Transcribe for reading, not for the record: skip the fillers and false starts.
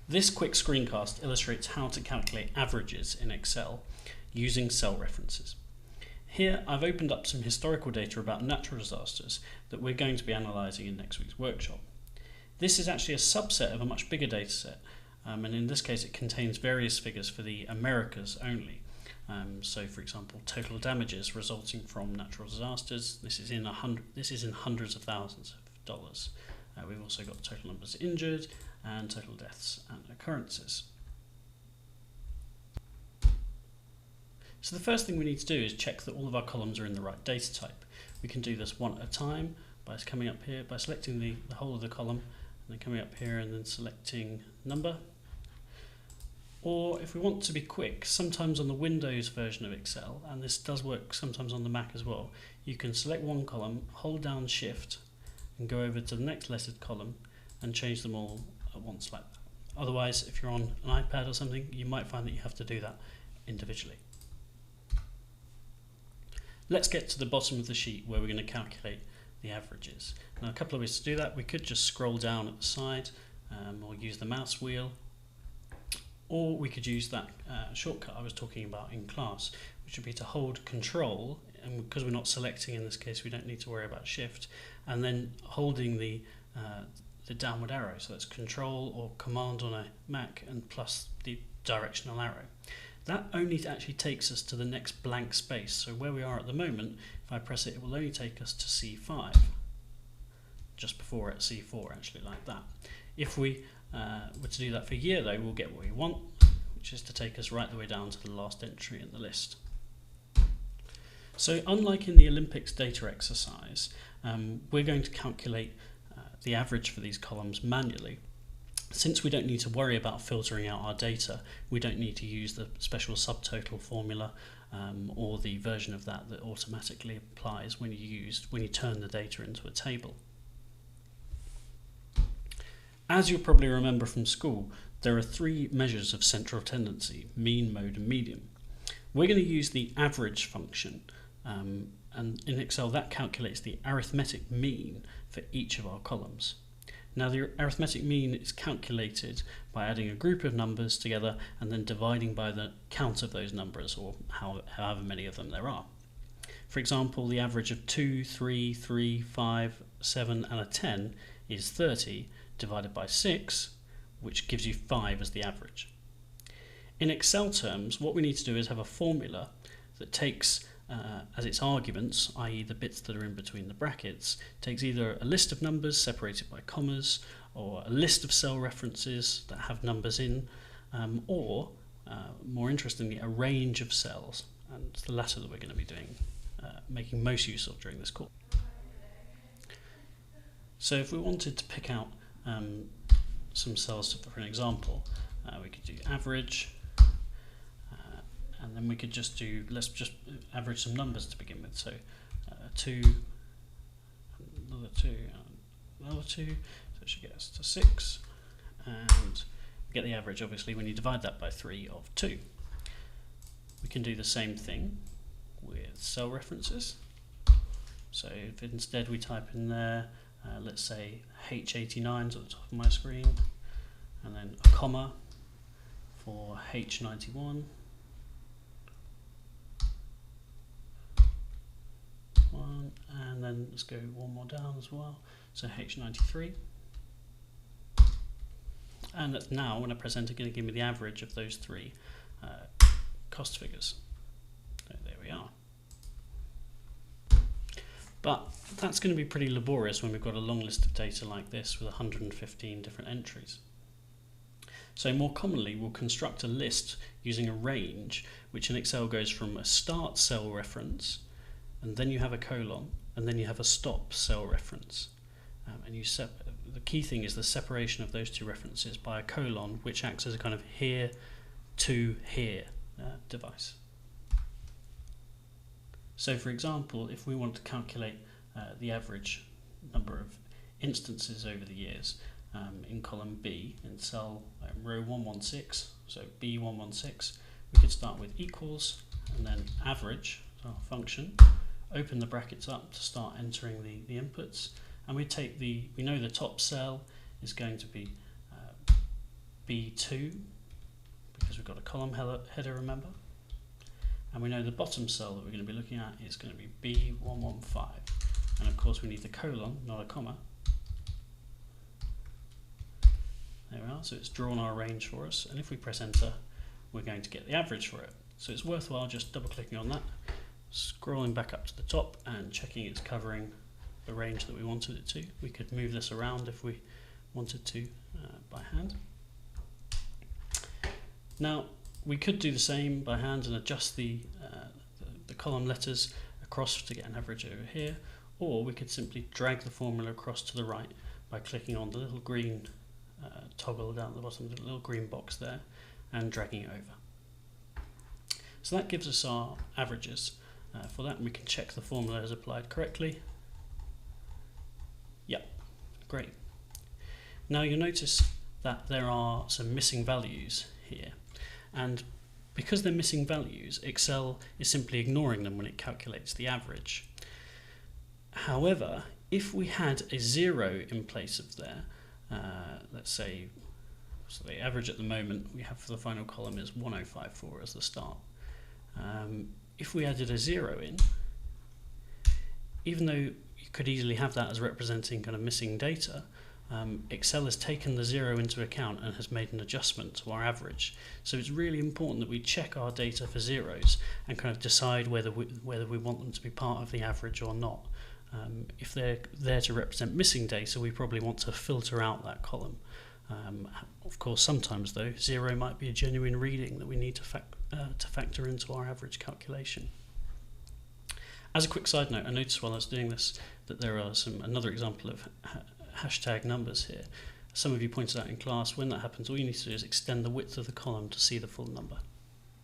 This quick screencast illustrates how to calculate averages in Excel using cell references. Here I've opened up some historical data about natural disasters that we're going to be analysing in next week's workshop. This is actually a subset of a much bigger data set, and in this case it contains various figures for the Americas only. So for example, total damages resulting from natural disasters, this is in hundreds of thousands of dollars. We've also got total numbers injured and total deaths and occurrences. So the first thing we need to do is check that all of our columns are in the right data type. We can do this one at a time by coming up here, by selecting the whole of the column, and then coming up here and then selecting number. Or if we want to be quick, sometimes on the Windows version of Excel, and this does work sometimes on the Mac as well, you can select one column, hold down Shift, and go over to the next lettered column and change them all at once like that. Otherwise, if you're on an iPad or something, you might find that you have to do that individually. Let's get to the bottom of the sheet where we're going to calculate the averages. Now, a couple of ways to do that. We could just scroll down at the side or use the mouse wheel, or we could use that shortcut I was talking about in class, which would be to hold Control, and because we're not selecting in this case, we don't need to worry about Shift, and then holding the downward arrow. So that's Control or Command on a Mac and plus the directional arrow. That only actually takes us to the next blank space. So where we are at the moment, if I press it, it will only take us to C5, just before at C4, actually, like that. If we were to do that for year, though, we'll get what we want, which is to take us right the way down to the last entry in the list. So unlike in the Olympics data exercise, we're going to calculate the average for these columns manually. Since we don't need to worry about filtering out our data, we don't need to use the special subtotal formula or the version of that automatically applies when you turn the data into a table. As you'll probably remember from school, there are three measures of central tendency: mean, mode, and median. We're going to use the average function, and in Excel that calculates the arithmetic mean for each of our columns. Now, the arithmetic mean is calculated by adding a group of numbers together and then dividing by the count of those numbers, or however many of them there are. For example, the average of 2, 3, 3, 5, 7 and a 10 is 30 divided by 6, which gives you 5 as the average. In Excel terms, what we need to do is have a formula that takes as its arguments, i.e. the bits that are in between the brackets, takes either a list of numbers separated by commas, or a list of cell references that have numbers in, or more interestingly, a range of cells, and it's the latter that we're going to be doing, making most use of during this course. So if we wanted to pick out some cells for an example, we could do average, and then we could just do, let's just average some numbers to begin with. So 2, another 2, another 2, so it should get us to 6, and get the average obviously when you divide that by 3 of 2. We can do the same thing with cell references. So if instead we type in there, let's say H89 is at the top of my screen, and then a comma for H91. And then let's go one more down as well, so H93, and that's now when I press enter going to give me the average of those three cost figures. So there we are. But that's going to be pretty laborious when we've got a long list of data like this with 115 different entries. So more commonly we'll construct a list using a range, which in Excel goes from a start cell reference, and then you have a colon, and then you have a stop cell reference. And the key thing is the separation of those two references by a colon, which acts as a kind of here to here device. So for example, if we want to calculate the average number of instances over the years in column B, in cell row 116, so B116, we could start with equals, and then average, so our function, open the brackets up to start entering the inputs, and we know the top cell is going to be B2 because we've got a column header, remember? And we know the bottom cell that we're going to be looking at is going to be B115. And of course we need the colon, not a comma. There we are, so it's drawn our range for us, and if we press enter, we're going to get the average for it. So it's worthwhile just double clicking on that, scrolling back up to the top and checking it's covering the range that we wanted it to. We could move this around if we wanted to by hand. Now we could do the same by hand and adjust the column letters across to get an average over here, or we could simply drag the formula across to the right by clicking on the little green toggle down at the bottom, the little green box there, and dragging it over. So that gives us our averages for that, and we can check the formula is applied correctly. Yep, great. Now you'll notice that there are some missing values here, and because they're missing values, Excel is simply ignoring them when it calculates the average. However, if we had a 0 in place of there, let's say, so the average at the moment we have for the final column is 1054 as the start. If we added a 0 in, even though you could easily have that as representing kind of missing data, Excel has taken the 0 into account and has made an adjustment to our average. So it's really important that we check our data for zeros and kind of decide whether we want them to be part of the average or not. If they're there to represent missing data, we probably want to filter out that column. Of course, sometimes though, 0 might be a genuine reading that we need to factor into our average calculation. As a quick side note, I noticed while I was doing this that there are another example of hashtag numbers here. Some of you pointed out in class when that happens, all you need to do is extend the width of the column to see the full number.